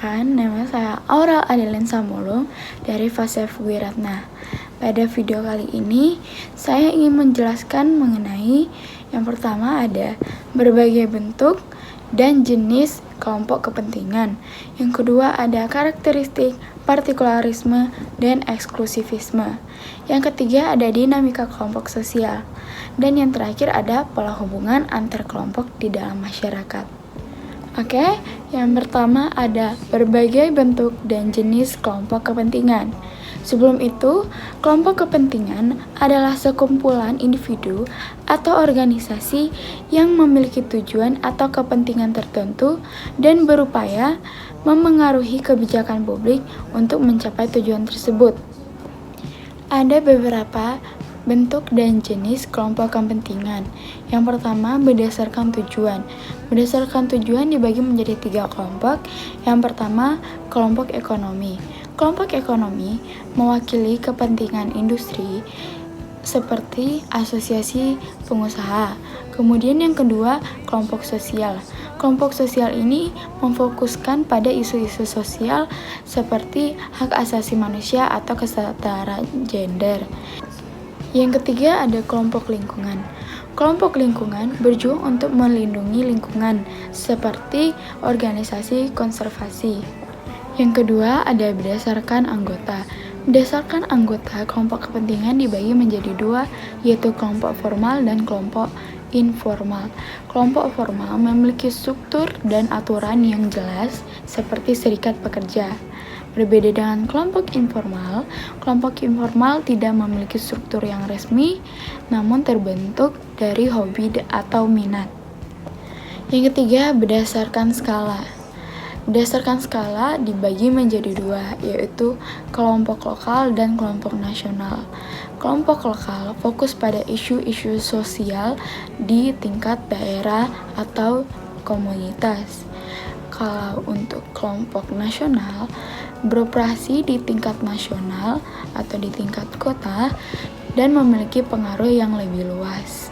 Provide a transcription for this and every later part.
Perkenalkan, nama saya Aurel Adeline Samulu dari Fasef Wiratna. Pada video kali ini, saya ingin menjelaskan mengenai yang pertama ada berbagai bentuk dan jenis kelompok kepentingan. Yang kedua ada karakteristik, partikularisme, dan eksklusivisme. Yang ketiga ada dinamika kelompok sosial. Dan yang terakhir ada pola hubungan antar kelompok di dalam masyarakat. Oke, yang pertama ada berbagai bentuk dan jenis kelompok kepentingan. Sebelum itu, kelompok kepentingan adalah sekumpulan individu atau organisasi yang memiliki tujuan atau kepentingan tertentu dan berupaya memengaruhi kebijakan publik untuk mencapai tujuan tersebut. Ada beberapa bentuk dan jenis kelompok kepentingan. Yang pertama, berdasarkan tujuan. Berdasarkan tujuan dibagi menjadi 3 kelompok. Yang pertama, kelompok ekonomi. Kelompok ekonomi mewakili kepentingan industri seperti asosiasi pengusaha. Kemudian yang kedua, kelompok sosial. Kelompok sosial ini memfokuskan pada isu-isu sosial seperti hak asasi manusia atau kesetaraan gender. Yang ketiga ada kelompok lingkungan. Kelompok lingkungan berjuang untuk melindungi lingkungan seperti organisasi konservasi. Yang kedua ada berdasarkan anggota. Berdasarkan anggota, kelompok kepentingan dibagi menjadi 2, yaitu kelompok formal dan kelompok informal. Kelompok formal memiliki struktur dan aturan yang jelas seperti serikat pekerja. Berbeda dengan kelompok informal tidak memiliki struktur yang resmi, namun terbentuk dari hobi atau minat. Yang ketiga, berdasarkan skala. Berdasarkan skala dibagi menjadi 2, yaitu kelompok lokal dan kelompok nasional. Kelompok lokal fokus pada isu-isu sosial di tingkat daerah atau komunitas. Kalau untuk kelompok nasional, beroperasi di tingkat nasional atau di tingkat kota dan memiliki pengaruh yang lebih luas.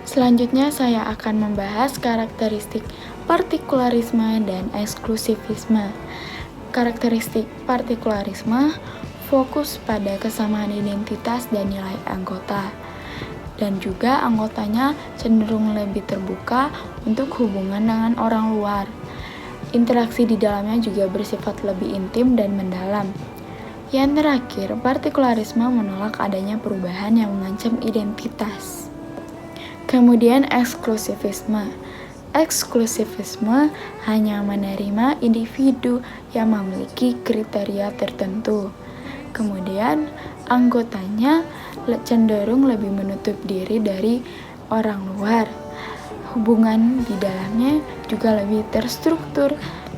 Selanjutnya saya akan membahas karakteristik partikularisme dan eksklusivisme. Karakteristik partikularisme fokus pada kesamaan identitas dan nilai anggota, dan juga anggotanya cenderung lebih terbuka untuk hubungan dengan orang luar. Interaksi di dalamnya juga bersifat lebih intim dan mendalam. Yang terakhir, partikularisme menolak adanya perubahan yang mengancam identitas. Kemudian eksklusivisme. Eksklusivisme hanya menerima individu yang memiliki kriteria tertentu. Kemudian anggotanya cenderung lebih menutup diri dari orang luar. Hubungan di dalamnya juga lebih terstruktur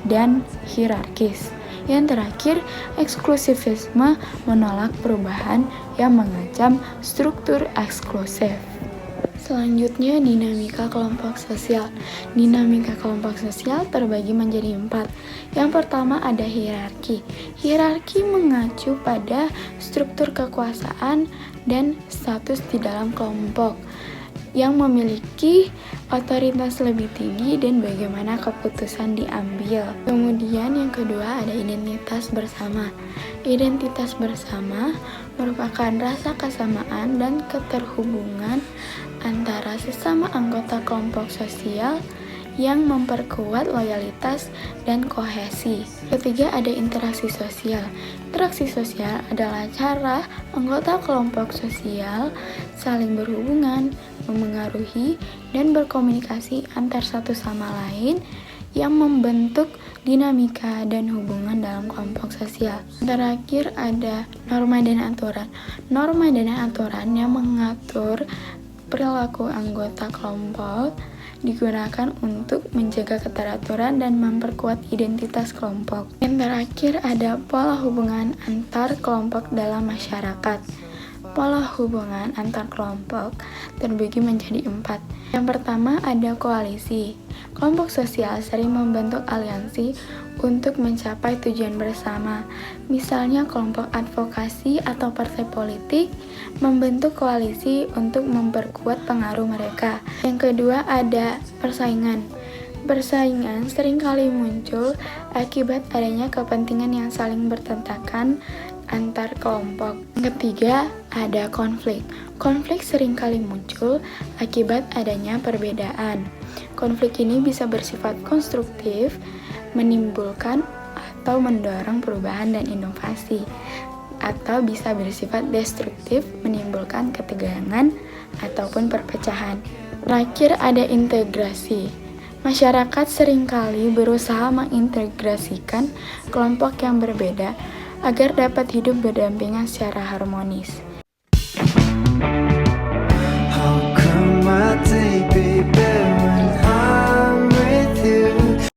dan hierarkis. Yang terakhir, eksklusivisme menolak perubahan yang mengancam struktur eksklusif. Selanjutnya, dinamika kelompok sosial. Dinamika kelompok sosial terbagi menjadi 4. Yang pertama ada hierarki. Hierarki mengacu pada struktur kekuasaan dan status di dalam kelompok yang memiliki otoritas lebih tinggi dan bagaimana keputusan diambil. Kemudian yang kedua ada identitas bersama. Identitas bersama merupakan rasa kesamaan dan keterhubungan antara sesama anggota kelompok sosial yang memperkuat loyalitas dan kohesi. Ketiga ada interaksi sosial. Interaksi sosial adalah cara anggota kelompok sosial saling berhubungan, memengaruhi, dan berkomunikasi antar satu sama lain yang membentuk dinamika dan hubungan dalam kelompok sosial. Terakhir ada norma dan aturan. Norma dan aturan yang mengatur perilaku anggota kelompok digunakan untuk menjaga keteraturan dan memperkuat identitas kelompok. Yang terakhir ada pola hubungan antar kelompok dalam masyarakat. Pola hubungan antar kelompok terbagi menjadi 4. Yang pertama ada koalisi. Kelompok sosial sering membentuk aliansi untuk mencapai tujuan bersama. Misalnya kelompok advokasi atau partai politik membentuk koalisi untuk memperkuat pengaruh mereka. Yang kedua ada persaingan. Persaingan seringkali muncul akibat adanya kepentingan yang saling bertentangan antar kelompok. Yang ketiga, ada konflik. Konflik seringkali muncul akibat adanya perbedaan. Konflik ini bisa bersifat konstruktif, menimbulkan atau mendorong perubahan dan inovasi, atau bisa bersifat destruktif, menimbulkan ketegangan ataupun perpecahan. Terakhir, ada integrasi. Masyarakat seringkali berusaha mengintegrasikan kelompok yang berbeda agar dapat hidup berdampingan secara harmonis.